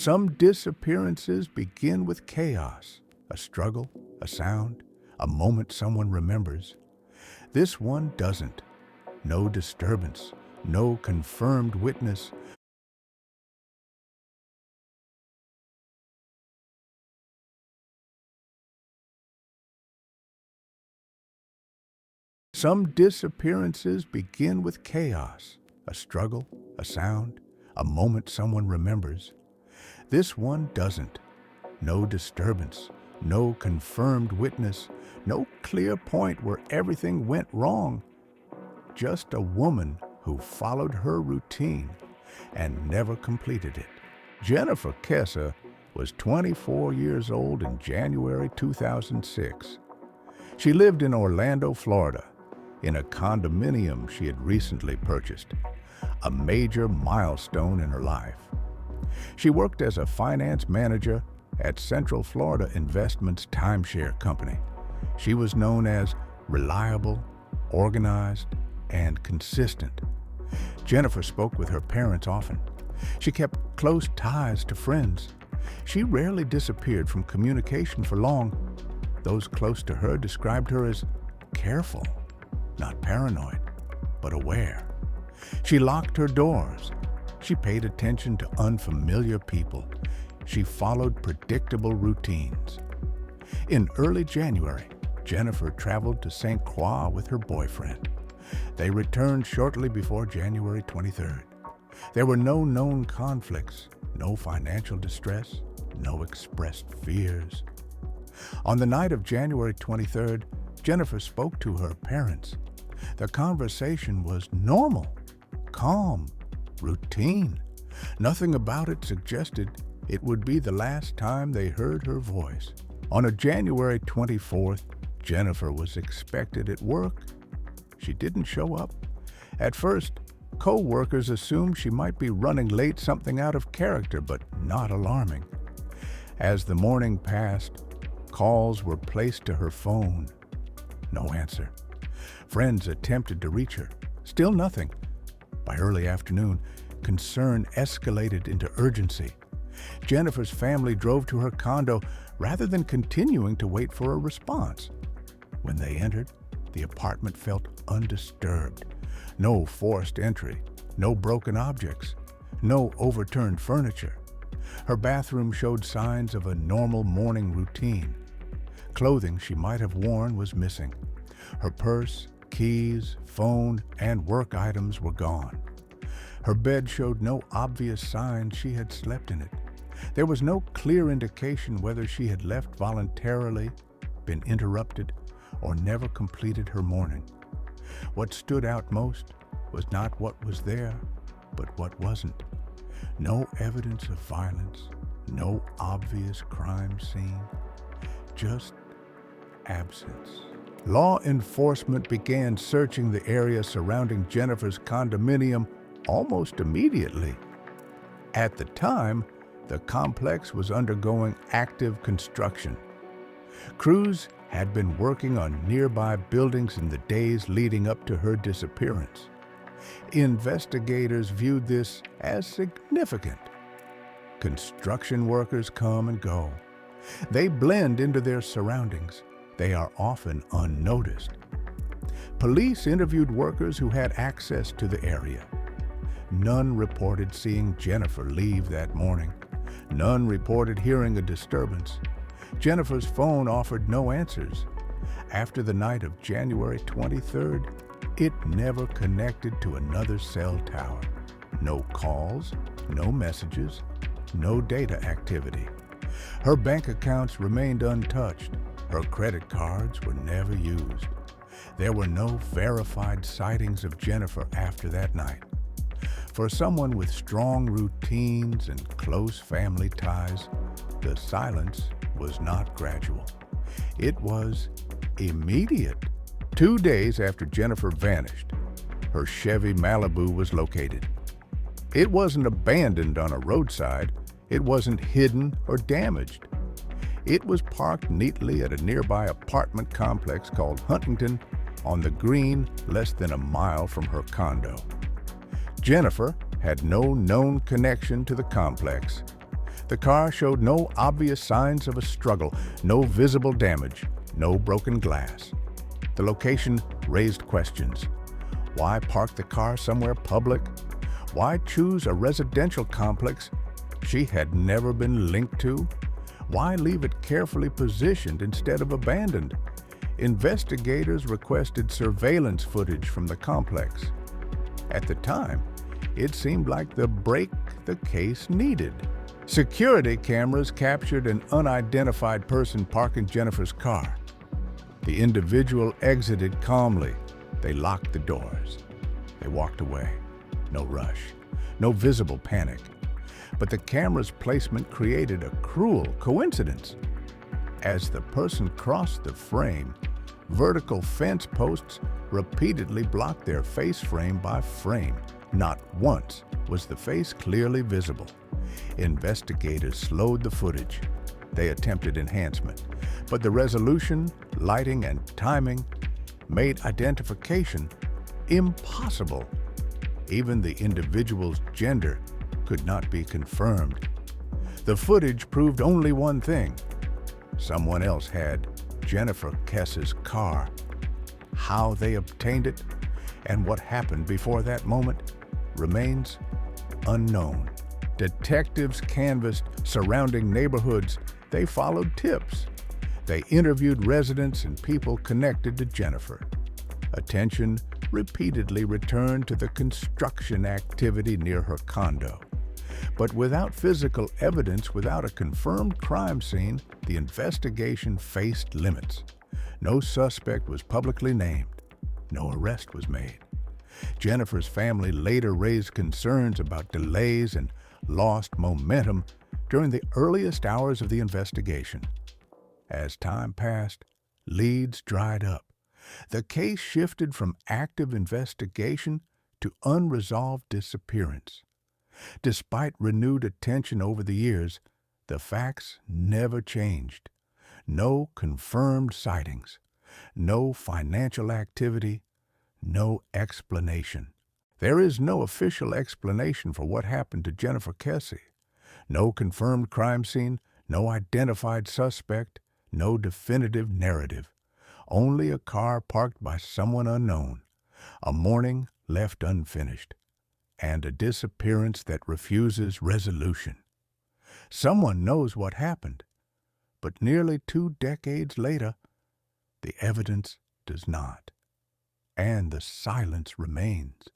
Some disappearances begin with chaos, a struggle, a sound, a moment someone remembers. This one doesn't. No disturbance, no confirmed witness. Some disappearances begin with chaos, a struggle, a sound, a moment someone remembers. This one doesn't. No disturbance, no confirmed witness, no clear point where everything went wrong. Just a woman who followed her routine and never completed it. Jennifer Kesse was 24 years old in January 2006. She lived in Orlando, Florida, in a condominium she had recently purchased, a major milestone in her life. She worked as a finance manager at Central Florida Investments timeshare company. She was known as reliable, organized, and consistent. Jennifer spoke with her parents often. She kept close ties to friends. She rarely disappeared from communication for long. Those close to her described her as careful, not paranoid, but aware. She locked her doors. She paid attention to unfamiliar people. She followed predictable routines. In early January, Jennifer traveled to St. Croix with her boyfriend. They returned shortly before January 23rd. There were no known conflicts, no financial distress, no expressed fears. On the night of January 23rd, Jennifer spoke to her parents. The conversation was normal, calm, routine. Nothing about it suggested it would be the last time they heard her voice. On a January 24th, Jennifer was expected at work. She didn't show up. At first, co-workers assumed she might be running late, something out of character, but not alarming. As the morning passed, calls were placed to her phone. No answer. Friends attempted to reach her. Still nothing. By early afternoon, concern escalated into urgency. Jennifer's family drove to her condo rather than continuing to wait for a response. When they entered, the apartment felt undisturbed. No forced entry, no broken objects, no overturned furniture. Her bathroom showed signs of a normal morning routine. Clothing she might have worn was missing. Her purse, keys, phone, and work items were gone. Her bed showed no obvious sign she had slept in it. There was no clear indication whether she had left voluntarily, been interrupted, or never completed her morning. What stood out most was not what was there, but what wasn't. No evidence of violence, no obvious crime scene, just absence. Law enforcement began searching the area surrounding Jennifer's condominium almost immediately. At the time, the complex was undergoing active construction. Crews had been working on nearby buildings in the days leading up to her disappearance. Investigators viewed this as significant. Construction workers come and go. They blend into their surroundings. They are often unnoticed. Police interviewed workers who had access to the area. None reported seeing Jennifer leave that morning. None reported hearing a disturbance. Jennifer's phone offered no answers. After the night of January 23rd, it never connected to another cell tower. No calls, no messages, no data activity. Her bank accounts remained untouched. Her credit cards were never used. There were no verified sightings of Jennifer after that night. For someone with strong routines and close family ties, the silence was not gradual. It was immediate. 2 days after Jennifer vanished, her Chevy Malibu was located. It wasn't abandoned on a roadside. It wasn't hidden or damaged. It was parked neatly at a nearby apartment complex called Huntington on the green, less than a mile from her condo. Jennifer had no known connection to the complex. The car showed no obvious signs of a struggle, no visible damage, no broken glass. The location raised questions. Why park the car somewhere public? Why choose a residential complex she had never been linked to? Why leave it carefully positioned instead of abandoned? Investigators requested surveillance footage from the complex. At the time, it seemed like the break the case needed. Security cameras captured an unidentified person parking Jennifer's car. The individual exited calmly. They locked the doors. They walked away. No rush, no visible panic. But the camera's placement created a cruel coincidence. As the person crossed the frame, vertical fence posts repeatedly blocked their face frame by frame. Not once was the face clearly visible. Investigators slowed the footage. They attempted enhancement, but the resolution, lighting, and timing made identification impossible. Even the individual's gender could not be confirmed. The footage proved only one thing. Someone else had Jennifer Kesse's car. How they obtained it and what happened before that moment remains unknown. Detectives canvassed surrounding neighborhoods. They followed tips. They interviewed residents and people connected to Jennifer. Attention repeatedly returned to the construction activity near her condo. But without physical evidence, without a confirmed crime scene, the investigation faced limits. No suspect was publicly named. No arrest was made. Jennifer's family later raised concerns about delays and lost momentum during the earliest hours of the investigation. As time passed, leads dried up. The case shifted from active investigation to unresolved disappearance. Despite renewed attention over the years, the facts never changed. No confirmed sightings, no financial activity, no explanation. There is no official explanation for what happened to Jennifer Kesse. No confirmed crime scene, no identified suspect, no definitive narrative. Only a car parked by someone unknown, a morning left unfinished, and a disappearance that refuses resolution. Someone knows what happened, but nearly 2 decades later, the evidence does not, and the silence remains.